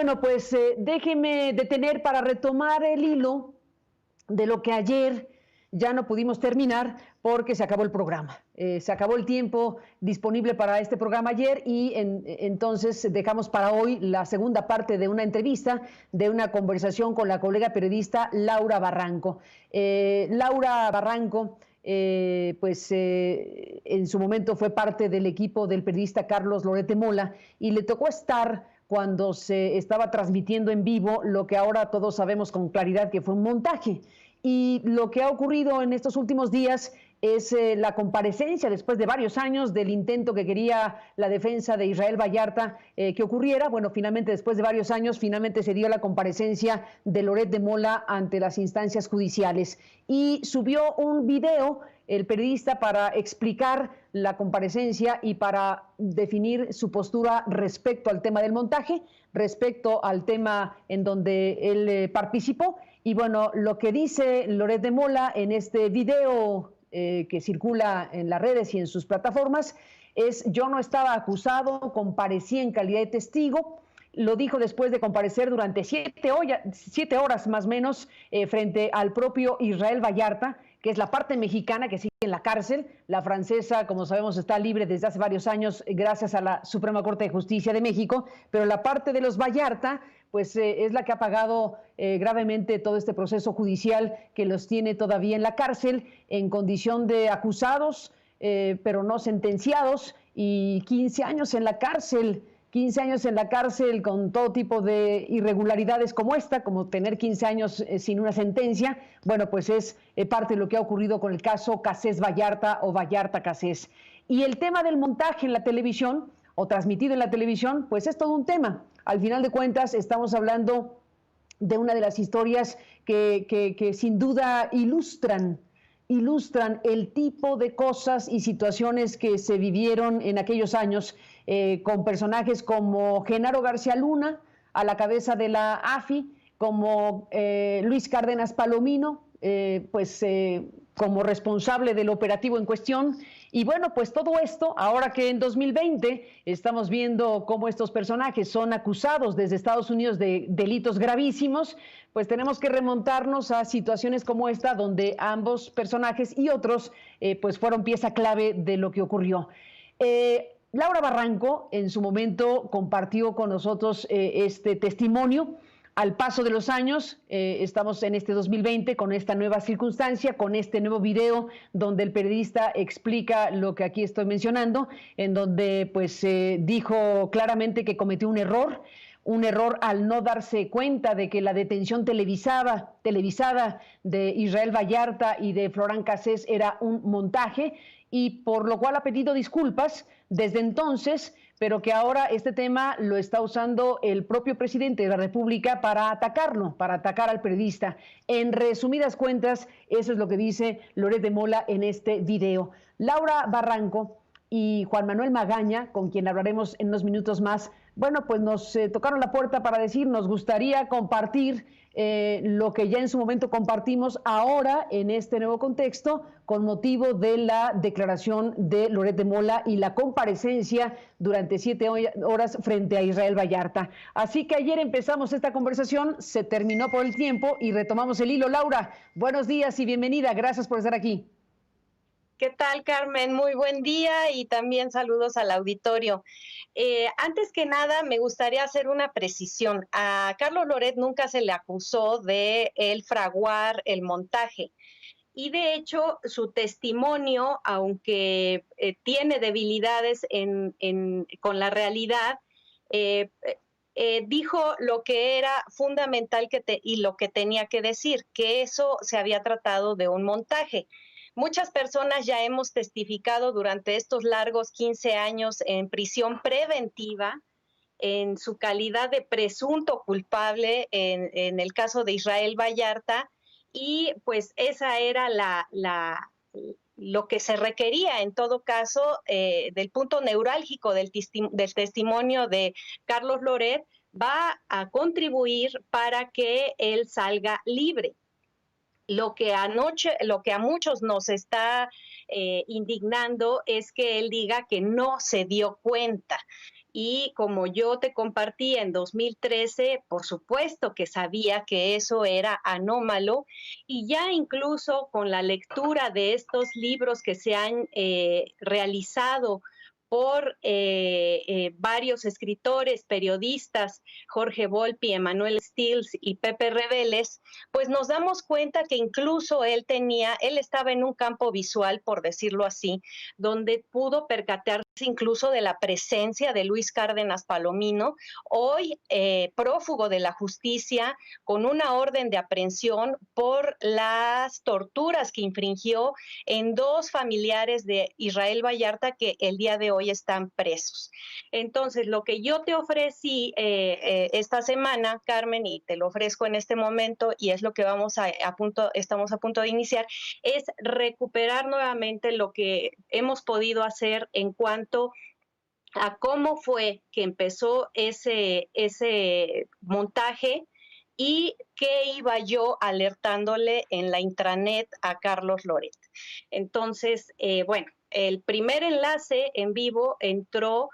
Bueno, pues déjeme detener para retomar el hilo de lo que ayer ya no pudimos terminar porque se acabó el programa. Se acabó el tiempo disponible para este programa ayer y entonces dejamos para hoy la segunda parte de una entrevista, de una conversación con la colega periodista Laura Barranco. Laura Barranco, en su momento fue parte del equipo del periodista Carlos Loret de Mola y le tocó estar cuando se estaba transmitiendo en vivo lo que ahora todos sabemos con claridad que fue un montaje. Y lo que ha ocurrido en estos últimos días es la comparecencia después de varios años del intento que quería la defensa de Israel Vallarta que ocurriera. Bueno, finalmente después de varios años, finalmente se dio la comparecencia de Loret de Mola ante las instancias judiciales y subió un video el periodista para explicar la comparecencia y para definir su postura respecto al tema del montaje, respecto al tema en donde él participó. Y bueno, lo que dice Loret de Mola en este video que circula en las redes y en sus plataformas es: yo no estaba acusado, comparecí en calidad de testigo. Lo dijo después de comparecer durante 7 horas más o menos frente al propio Israel Vallarta, que es la parte mexicana que sigue en la cárcel. La francesa, como sabemos, está libre desde hace varios años gracias a la Suprema Corte de Justicia de México, pero la parte de los Vallarta pues es la que ha pagado gravemente todo este proceso judicial que los tiene todavía en la cárcel en condición de acusados, pero no sentenciados, y 15 años en la cárcel. 15 años en la cárcel con todo tipo de irregularidades como esta, como tener 15 años sin una sentencia. Bueno, pues es parte de lo que ha ocurrido con el caso Cassés Vallarta o Vallarta Cassés. Y el tema del montaje en la televisión o transmitido en la televisión, pues es todo un tema. Al final de cuentas estamos hablando de una de las historias que sin duda ilustran el tipo de cosas y situaciones que se vivieron en aquellos años con personajes como Genaro García Luna a la cabeza de la AFI, como Luis Cárdenas Palomino, como responsable del operativo en cuestión. Y bueno, pues todo esto, ahora que en 2020 estamos viendo cómo estos personajes son acusados desde Estados Unidos de delitos gravísimos, pues tenemos que remontarnos a situaciones como esta, donde ambos personajes y otros pues fueron pieza clave de lo que ocurrió. Laura Barranco en su momento compartió con nosotros este testimonio. Al paso de los años, estamos en este 2020 con esta nueva circunstancia, con este nuevo video donde el periodista explica lo que aquí estoy mencionando, en donde pues dijo claramente que cometió un error al no darse cuenta de que la detención televisada de Israel Vallarta y de Florán Cassés era un montaje, y por lo cual ha pedido disculpas desde entonces, pero que ahora este tema lo está usando el propio presidente de la República para atacarlo, para atacar al periodista. En resumidas cuentas, eso es lo que dice Loret de Mola en este video. Laura Barranco y Juan Manuel Magaña, con quien hablaremos en unos minutos más, bueno, pues nos tocaron la puerta para decir: nos gustaría compartir lo que ya en su momento compartimos ahora en este nuevo contexto con motivo de la declaración de Loret de Mola y la comparecencia durante 7 horas frente a Israel Vallarta. Así que ayer empezamos esta conversación, se terminó por el tiempo y retomamos el hilo. Laura, buenos días y bienvenida, gracias por estar aquí. ¿Qué tal, Carmen? Muy buen día y también saludos al auditorio. Antes que nada, me gustaría hacer una precisión. A Carlos Loret nunca se le acusó de el fraguar el montaje. Y de hecho, su testimonio, aunque tiene debilidades con la realidad, dijo lo que era fundamental y lo que tenía que decir, que eso se había tratado de un montaje. Muchas personas ya hemos testificado durante estos largos 15 años en prisión preventiva en su calidad de presunto culpable en el caso de Israel Vallarta, y pues esa era lo que se requería en todo caso del punto neurálgico del testimonio de Carlos Loret. Va a contribuir para que él salga libre. Lo que a muchos nos está indignando es que él diga que no se dio cuenta. y como yo te compartí en 2013, por supuesto que sabía que eso era anómalo, y ya incluso con la lectura de estos libros que se han realizado por varios escritores, periodistas, Jorge Volpi, Emanuel Stills y Pepe Reveles, pues nos damos cuenta que incluso él estaba en un campo visual, por decirlo así, donde pudo percatarse incluso de la presencia de Luis Cárdenas Palomino, hoy prófugo de la justicia, con una orden de aprehensión por las torturas que infringió en dos familiares de Israel Vallarta que el día de hoy están presos. Entonces, lo que yo te ofrecí esta semana, Carmen, y te lo ofrezco en este momento, y es lo que estamos a punto de iniciar, es recuperar nuevamente lo que hemos podido hacer en cuanto a cómo fue que empezó ese montaje y qué iba yo alertándole en la intranet a Carlos Loret. Entonces, bueno, el primer enlace en vivo entró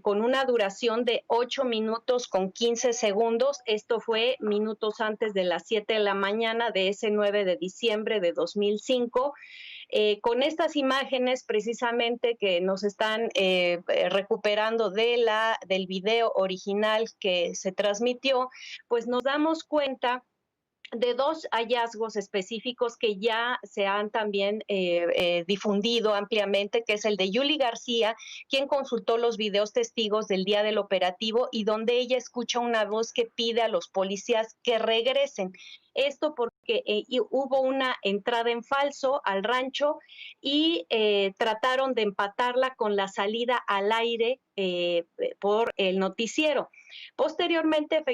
con una duración de 8 minutos con 15 segundos. Esto fue minutos antes de las 7 de la mañana de ese 9 de diciembre de 2005. Con estas imágenes precisamente que nos están recuperando del video original que se transmitió, pues nos damos cuenta de dos hallazgos específicos que ya se han también difundido ampliamente, que es el de Yuli García, quien consultó los videos testigos del día del operativo y donde ella escucha una voz que pide a los policías que regresen. Esto porque hubo una entrada en falso al rancho y trataron de empatarla con la salida al aire por el noticiero. Posteriormente,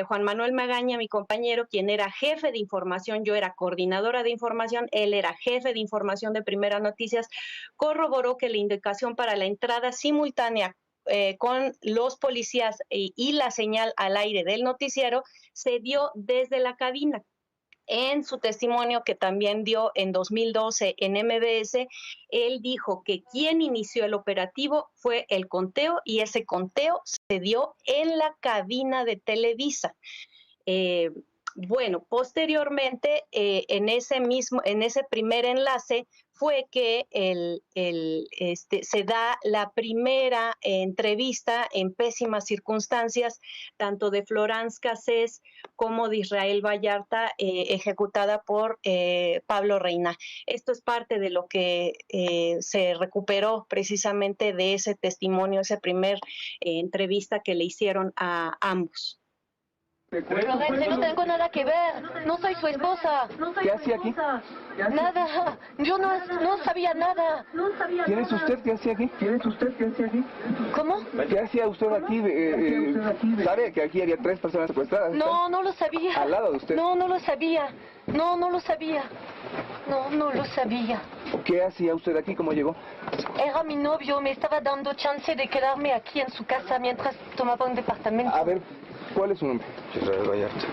Juan Manuel Magaña, mi compañero, quien era jefe de información, yo era coordinadora de información, él era jefe de información de Primera Noticias, corroboró que la indicación para la entrada simultánea con los policías y la señal al aire del noticiero se dio desde la cabina. En su testimonio que también dio en 2012 en MBS, él dijo que quien inició el operativo fue el conteo y ese conteo se dio en la cabina de Televisa. Bueno, posteriormente, en ese primer enlace fue que se da la primera entrevista en pésimas circunstancias, tanto de Florence Cassés como de Israel Vallarta, ejecutada por Pablo Reina. Esto es parte de lo que se recuperó precisamente de ese testimonio, esa primer entrevista que le hicieron a ambos. Lorenzo, no tengo nada que ver, no soy su esposa. ¿Qué hacía aquí? Nada, yo no sabía nada. ¿Quién es usted? ¿Qué hacía aquí? ¿Cómo? ¿Qué hacía usted aquí? ¿Sabe que aquí había 3 personas secuestradas? No, no lo sabía. ¿Al lado de usted? No, no lo sabía. No, no lo sabía. No, no lo sabía. ¿Qué hacía usted aquí? ¿Cómo llegó? Era mi novio, me estaba dando chance de quedarme aquí en su casa mientras tomaba un departamento. A ver, ¿cuál es su nombre? Israel Vallarta.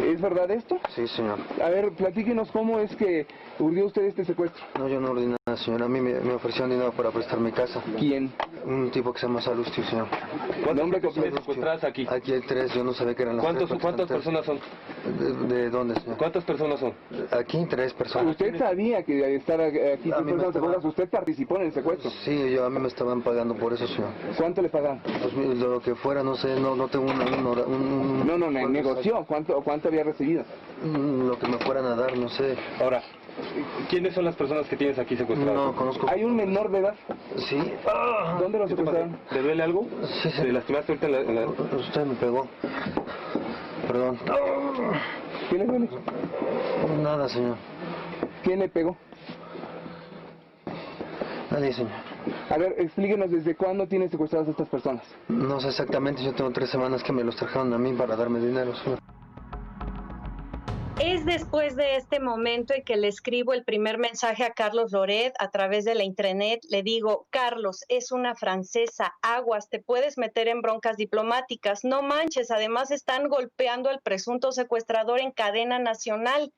¿Es verdad esto? Sí, señor. A ver, platíquenos cómo es que urdió usted este secuestro. No, yo no ordené nada, señor. A mí me ofrecieron dinero para prestar mi casa. ¿Quién? Un tipo que se llama Salustio, señor. ¿Cuántas personas secuestradas aquí? Aquí hay 3, yo no sabía que eran las 3. ¿Cuántas personas son? ¿De dónde, señor? ¿Cuántas personas son? Aquí 3 personas. ¿Usted sabía que al estar aquí usted participó en el secuestro? Sí, a mí me estaban pagando por eso, señor. ¿Cuánto le pagan? Pues lo que fuera, no sé, no tengo un No, negoció. ¿Cuánto había recibido? Lo que me fueran a dar, no sé. Ahora, ¿quiénes son las personas que tienes aquí secuestradas? No conozco. ¿Hay un menor de edad? Sí. ¿Dónde lo secuestraron? ¿Te duele algo? Sí, sí. ¿Te lastimaste ahorita en la...? Usted me pegó. Perdón. ¿Qué le duele? Nada, señor. ¿Quién le pegó? Nadie, señor. A ver, explíquenos desde cuándo tiene secuestradas a estas personas. No sé exactamente, yo tengo 3 semanas que me los trajeron a mí para darme dinero, señor. Es después de este momento en que le escribo el primer mensaje a Carlos Loret a través de la intranet. Le digo, Carlos, es una francesa, aguas, te puedes meter en broncas diplomáticas. No manches, además están golpeando al presunto secuestrador en cadena nacional.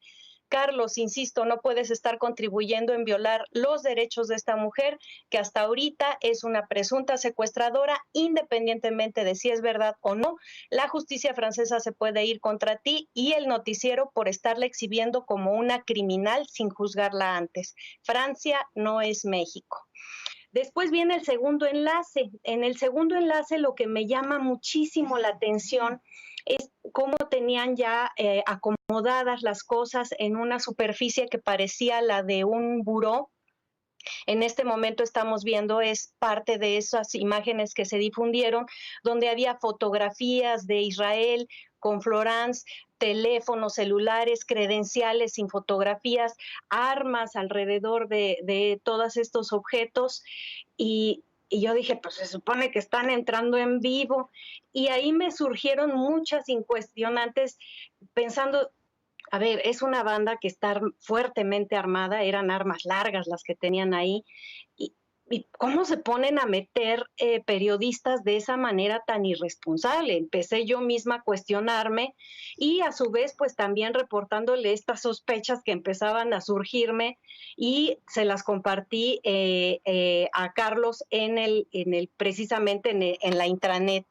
Carlos, insisto, no puedes estar contribuyendo en violar los derechos de esta mujer, que hasta ahorita es una presunta secuestradora, independientemente de si es verdad o no. La justicia francesa se puede ir contra ti y el noticiero por estarla exhibiendo como una criminal sin juzgarla antes. Francia no es México. Después viene el segundo enlace. En el segundo enlace lo que me llama muchísimo la atención es cómo tenían ya acomodadas las cosas en una superficie que parecía la de un buró. En este momento estamos viendo es parte de esas imágenes que se difundieron, donde había fotografías de Israel con Florence, teléfonos celulares, credenciales sin fotografías, armas alrededor de todos estos objetos y yo dije, pues se supone que están entrando en vivo y ahí me surgieron muchas incuestionantes pensando, a ver, es una banda que está fuertemente armada, eran armas largas las que tenían ahí, y cómo se ponen a meter periodistas de esa manera tan irresponsable. Empecé yo misma a cuestionarme y a su vez pues también reportándole estas sospechas que empezaban a surgirme y se las compartí a Carlos precisamente en la intranet.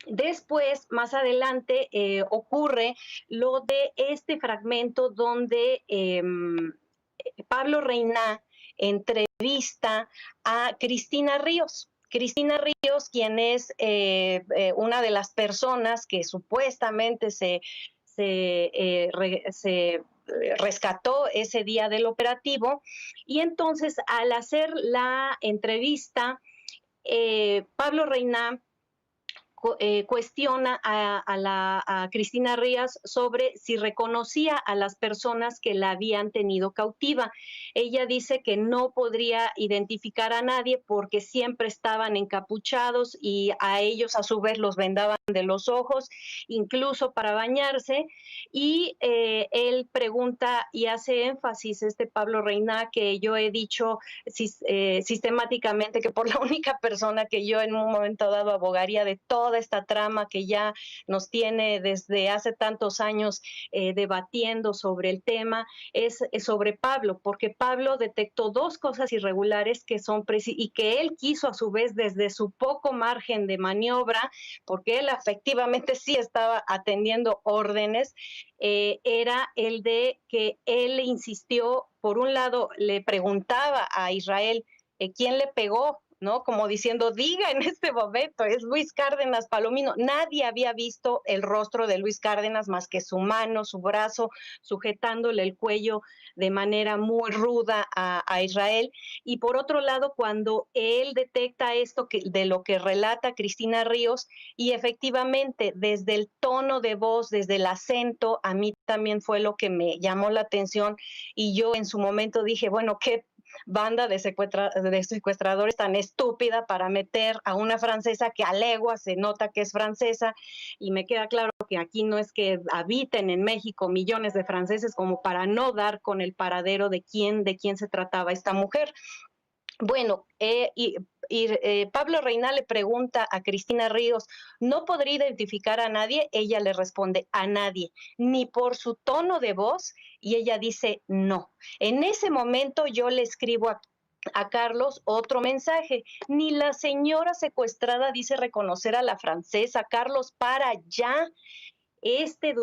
Después, más adelante, ocurre lo de este fragmento donde Pablo Reina entrevista a Cristina Ríos. Cristina Ríos, quien es una de las personas que supuestamente se rescató ese día del operativo. Y entonces, al hacer la entrevista, Pablo Reina cuestiona a Cristina Ríos sobre si reconocía a las personas que la habían tenido cautiva. Ella dice que no podría identificar a nadie porque siempre estaban encapuchados y a ellos a su vez los vendaban de los ojos, incluso para bañarse. Y él pregunta y hace énfasis, Pablo Reina, que yo he dicho sistemáticamente que por la única persona que yo en un momento dado abogaría de toda esta trama que ya nos tiene desde hace tantos años debatiendo sobre el tema, es sobre Pablo, porque Pablo detectó dos cosas irregulares que son y que él quiso a su vez desde su poco margen de maniobra, porque él efectivamente sí estaba atendiendo órdenes, era el de que él insistió, por un lado le preguntaba a Israel quién le pegó, ¿no? Como diciendo, diga en este momento, es Luis Cárdenas Palomino. Nadie había visto el rostro de Luis Cárdenas más que su mano, su brazo, sujetándole el cuello de manera muy ruda a Israel. Y por otro lado, cuando él detecta esto de lo que relata Cristina Ríos, y efectivamente desde el tono de voz, desde el acento, a mí también fue lo que me llamó la atención, y yo en su momento dije, bueno, qué banda de secuestradores tan estúpida para meter a una francesa que a leguas se nota que es francesa, y me queda claro que aquí no es que habiten en México millones de franceses como para no dar con el paradero de quién se trataba esta mujer. Bueno, Pablo Reina le pregunta a Cristina Ríos, ¿no podría identificar a nadie? Ella le responde, a nadie, ni por su tono de voz, y ella dice, no. En ese momento yo le escribo a Carlos otro mensaje, ni la señora secuestrada dice reconocer a la francesa. Carlos, para ya. Este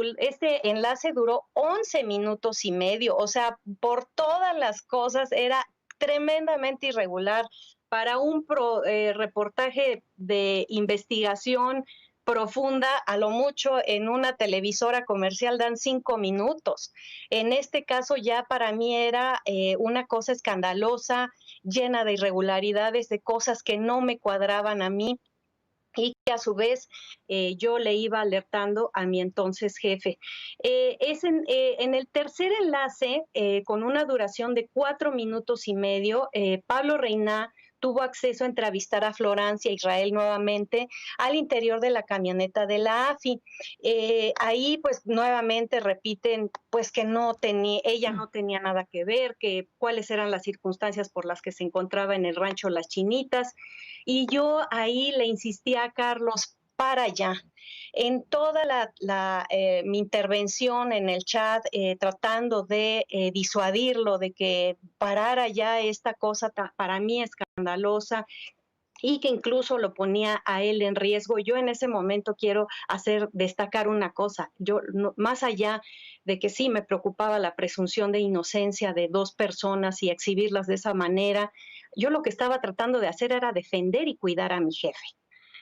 enlace duró 11 minutos y medio, o sea, por todas las cosas era tremendamente irregular para un reportaje de investigación profunda. A lo mucho en una televisora comercial dan 5 minutos. En este caso ya para mí era una cosa escandalosa, llena de irregularidades, de cosas que no me cuadraban a mí, y que a su vez yo le iba alertando a mi entonces jefe. Es en el tercer enlace, con una duración de 4 minutos y medio, Pablo Reina tuvo acceso a entrevistar a Florence y a Israel nuevamente al interior de la camioneta de la AFI. Ahí pues nuevamente repiten pues que ella no tenía nada que ver, que cuáles eran las circunstancias por las que se encontraba en el rancho Las Chinitas. Y yo ahí le insistí a Carlos, para allá. En toda mi intervención en el chat, tratando de disuadirlo, de que parara ya esta cosa para mí escandalosa, y que incluso lo ponía a él en riesgo. Yo en ese momento quiero destacar una cosa. Yo, no, más allá de que sí me preocupaba la presunción de inocencia de dos personas y exhibirlas de esa manera, yo lo que estaba tratando de hacer era defender y cuidar a mi jefe.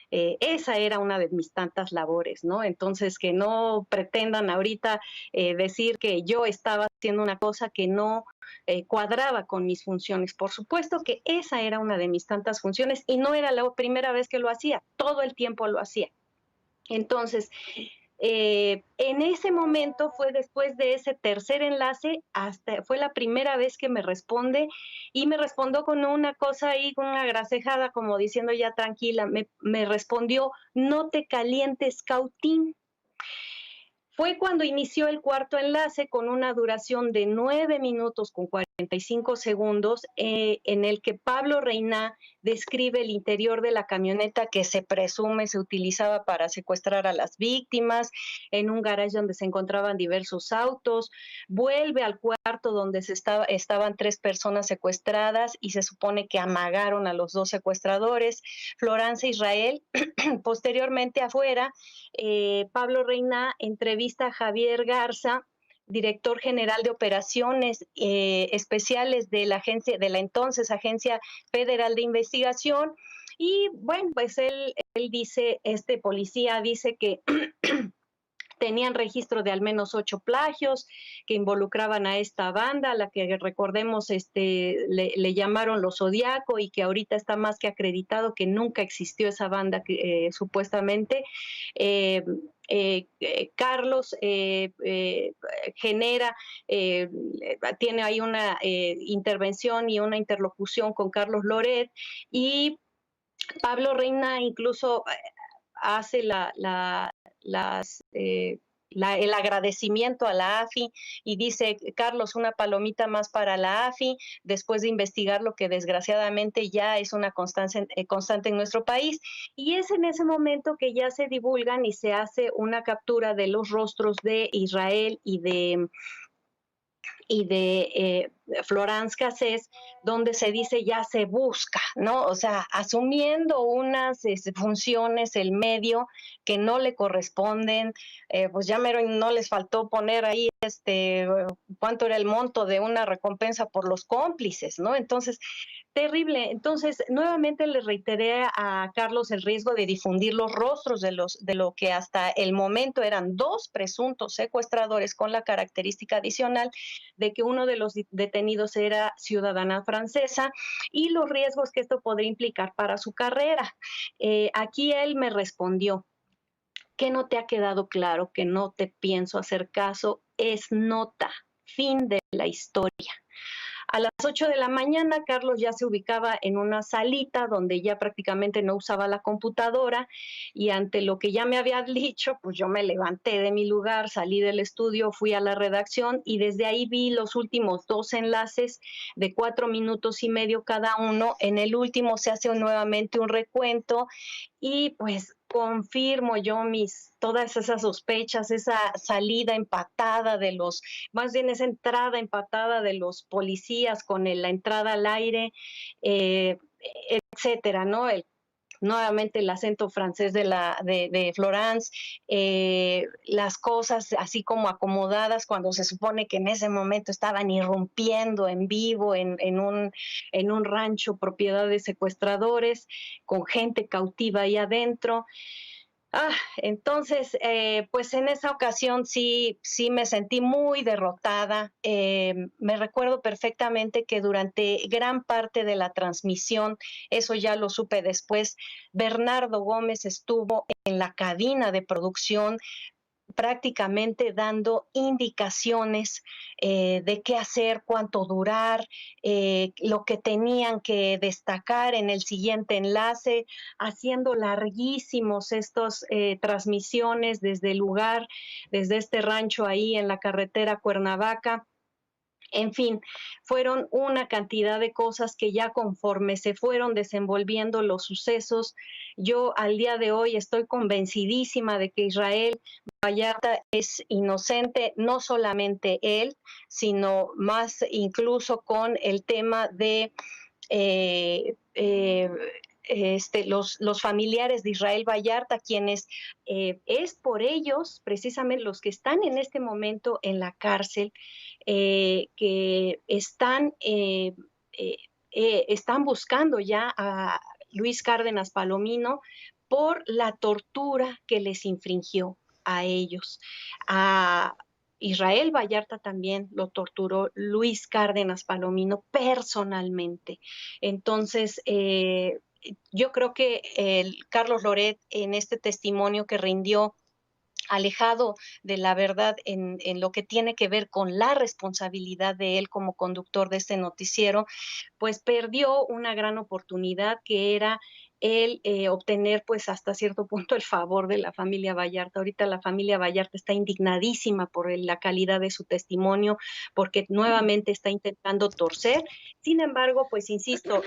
Esa era una de mis tantas labores, ¿no? Entonces, que no pretendan ahorita decir que yo estaba haciendo una cosa que no cuadraba con mis funciones. Por supuesto que esa era una de mis tantas funciones y no era la primera vez que lo hacía, todo el tiempo lo hacía. Entonces, en ese momento fue después de ese tercer enlace, fue la primera vez que me responde y me respondió con una cosa ahí, con una gracejada, como diciendo ya tranquila, me respondió, no te calientes, Cautín. Fue cuando inició el cuarto enlace con una duración de 9 minutos con 45 segundos, en el que Pablo Reina describe el interior de la camioneta que se presume se utilizaba para secuestrar a las víctimas, en un garaje donde se encontraban diversos autos, vuelve al cuarto donde estaban 3 personas secuestradas y se supone que amagaron a los 2 secuestradores, Florence Israel, posteriormente afuera, Pablo Reina entrevista a Javier Garza, director general de operaciones especiales de la entonces Agencia Federal de Investigación, y bueno, pues él dice, este policía dice que tenían registro de al menos 8 plagios que involucraban a esta banda, a la que recordemos le llamaron los Zodiaco y que ahorita está más que acreditado que nunca existió esa banda supuestamente. Carlos genera, tiene ahí una intervención y una interlocución con Carlos Loret, y Pablo Reina incluso hace el agradecimiento a la AFI y dice, Carlos, una palomita más para la AFI, después de investigar lo que desgraciadamente ya es una constante en nuestro país. Y es en ese momento que ya se divulgan y se hace una captura de los rostros de Israel y de Florence Cassés, donde se dice ya se busca, ¿no? O sea, asumiendo unas funciones, el medio que no le corresponden, pues ya no les faltó poner ahí cuánto era el monto de una recompensa por los cómplices, ¿no? Entonces, terrible. Entonces, nuevamente le reiteré a Carlos el riesgo de difundir los rostros de lo que hasta el momento eran 2 presuntos secuestradores, con la característica adicional de que uno de los detenidos era ciudadana francesa, y los riesgos que esto podría implicar para su carrera. Aquí él me respondió, ¿qué no te ha quedado claro? Que no te pienso hacer caso, es nota, fin de la historia. A las 8 de la mañana, Carlos ya se ubicaba en una salita donde ya prácticamente no usaba la computadora, y ante lo que ya me había dicho, pues yo me levanté de mi lugar, salí del estudio, fui a la redacción y desde ahí vi los últimos 2 enlaces de 4 minutos y medio cada uno. En el último se hace nuevamente un recuento y pues confirmo yo todas esas sospechas, esa salida empatada más bien esa entrada empatada de los policías con la entrada al aire, etcétera, ¿no? Nuevamente el acento francés de Florence, las cosas así como acomodadas cuando se supone que en ese momento estaban irrumpiendo en vivo en un rancho propiedad de secuestradores, con gente cautiva ahí adentro. Entonces, pues en esa ocasión sí me sentí muy derrotada. Me recuerdo perfectamente que durante gran parte de la transmisión, eso ya lo supe después, Bernardo Gómez estuvo en la cabina de producción prácticamente dando indicaciones de qué hacer, cuánto durar, lo que tenían que destacar en el siguiente enlace, haciendo larguísimos estas transmisiones desde el lugar, desde este rancho ahí en la carretera Cuernavaca. En fin, fueron una cantidad de cosas que ya conforme se fueron desenvolviendo los sucesos, yo al día de hoy estoy convencidísima de que Israel Vallarta es inocente, no solamente él, sino más incluso con el tema de eh, eh, los familiares de Israel Vallarta, quienes es por ellos, precisamente los que están en este momento en la cárcel, que están buscando ya a Luis Cárdenas Palomino por la tortura que les infringió a ellos. A Israel Vallarta también lo torturó Luis Cárdenas Palomino personalmente. Entonces, yo creo que Carlos Loret en este testimonio que rindió alejado de la verdad en lo que tiene que ver con la responsabilidad de él como conductor de este noticiero, pues perdió una gran oportunidad que era el obtener pues hasta cierto punto el favor de la familia Vallarta. Ahorita la familia Vallarta está indignadísima por la calidad de su testimonio, porque nuevamente está intentando torcer. Sin embargo, pues insisto,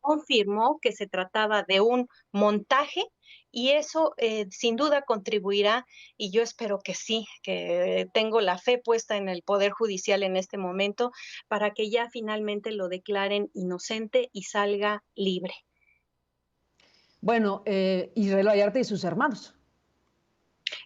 confirmó que se trataba de un montaje y eso sin duda contribuirá, y yo espero que sí, que tengo la fe puesta en el Poder Judicial en este momento, para que ya finalmente lo declaren inocente y salga libre. Bueno, Israel Vallarta y sus hermanos.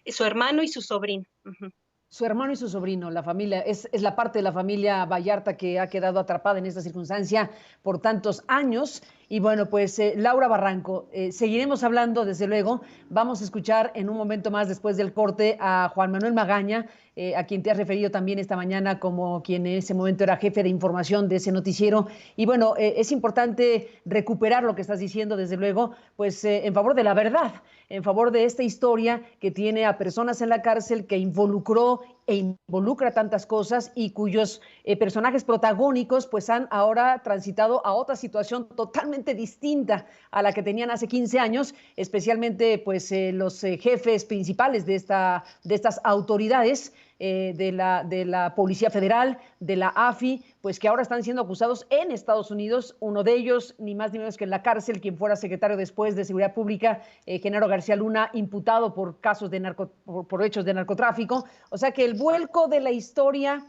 Su hermano y su sobrino. Uh-huh. Su hermano y su sobrino, la familia, es la parte de la familia Vallarta que ha quedado atrapada en esta circunstancia por tantos años. Y bueno, pues Laura Barranco, seguiremos hablando desde luego. Vamos a escuchar en un momento más después del corte a Juan Manuel Magaña, a quien te has referido también esta mañana como quien en ese momento era jefe de información de ese noticiero. Y bueno, es importante recuperar lo que estás diciendo desde luego, pues en favor de la verdad, en favor de esta historia que tiene a personas en la cárcel, que involucró e involucra tantas cosas y cuyos personajes protagónicos pues han ahora transitado a otra situación totalmente distinta a la que tenían hace 15 años, especialmente pues los jefes principales de estas autoridades de la Policía Federal, de la AFI, pues que ahora están siendo acusados en Estados Unidos, uno de ellos ni más ni menos que en la cárcel, quien fuera secretario después de Seguridad Pública, Genaro García Luna, imputado por casos de por hechos de narcotráfico. O sea que el vuelco de la historia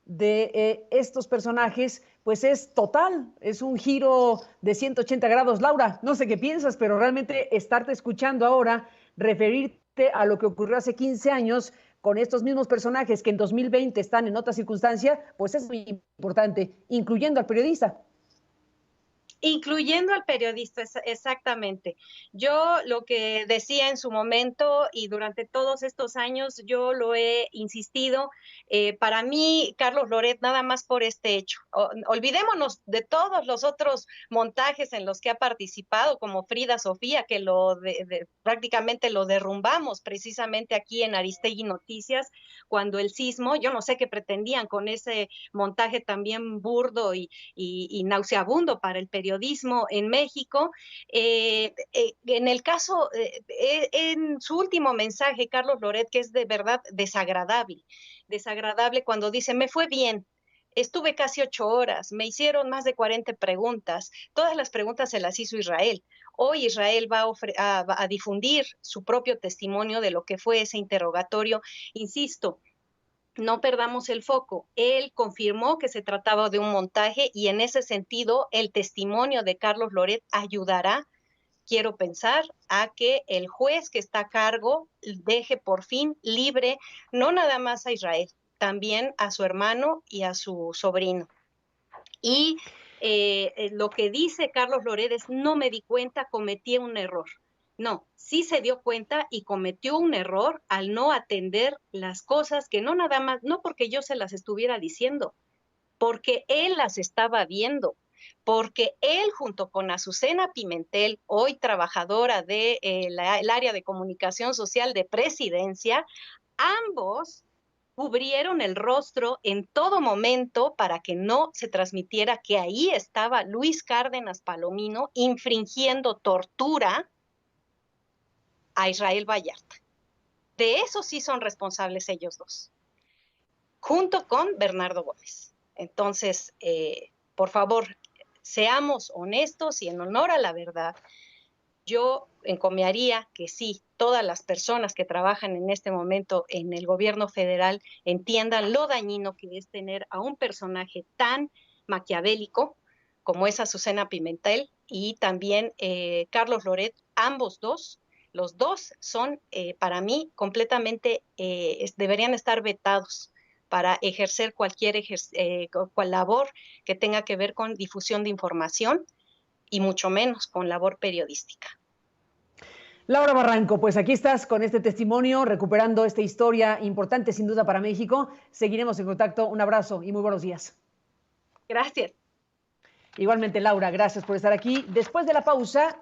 de estos personajes pues es total, es un giro de 180 grados. Laura, no sé qué piensas, pero realmente estarte escuchando ahora, referirte a lo que ocurrió hace 15 años con estos mismos personajes que en 2020 están en otra circunstancia, pues es muy importante, incluyendo al periodista. Incluyendo al periodista, exactamente. Yo lo que decía en su momento y durante todos estos años, yo lo he insistido, para mí, Carlos Loret, nada más por este hecho. Olvidémonos de todos los otros montajes en los que ha participado, como Frida Sofía, que prácticamente lo derrumbamos precisamente aquí en Aristegui Noticias, cuando el sismo, yo no sé qué pretendían con ese montaje también burdo y nauseabundo para el periodismo en México. En el caso, en su último mensaje, Carlos Loret, que es de verdad desagradable cuando dice, me fue bien, estuve casi 8 horas, me hicieron más de 40 preguntas, todas las preguntas se las hizo Israel. Hoy Israel va a difundir su propio testimonio de lo que fue ese interrogatorio. Insisto, no perdamos el foco. Él confirmó que se trataba de un montaje y en ese sentido el testimonio de Carlos Loret ayudará, quiero pensar, a que el juez que está a cargo deje por fin libre no nada más a Israel, también a su hermano y a su sobrino. Y lo que dice Carlos Loret es, no me di cuenta, cometí un error. No, sí se dio cuenta y cometió un error al no atender las cosas que no nada más, no porque yo se las estuviera diciendo, porque él las estaba viendo, porque él junto con Azucena Pimentel, hoy trabajadora de el área de comunicación social de Presidencia, ambos cubrieron el rostro en todo momento para que no se transmitiera que ahí estaba Luis Cárdenas Palomino infringiendo tortura a Israel Vallarta. De eso sí son responsables ellos dos. junto con Bernardo Gómez. Entonces, por favor, seamos honestos y en honor a la verdad. Yo encomiaría que sí, todas las personas que trabajan en este momento en el gobierno federal entiendan lo dañino que es tener a un personaje tan maquiavélico como es Azucena Pimentel y también Carlos Loret, los dos son para mí completamente, deberían estar vetados para ejercer cualquier labor que tenga que ver con difusión de información y mucho menos con labor periodística. Laura Barranco, pues aquí estás con este testimonio, recuperando esta historia importante sin duda para México. Seguiremos en contacto. Un abrazo y muy buenos días. Gracias. Igualmente, Laura, gracias por estar aquí. Después de la pausa...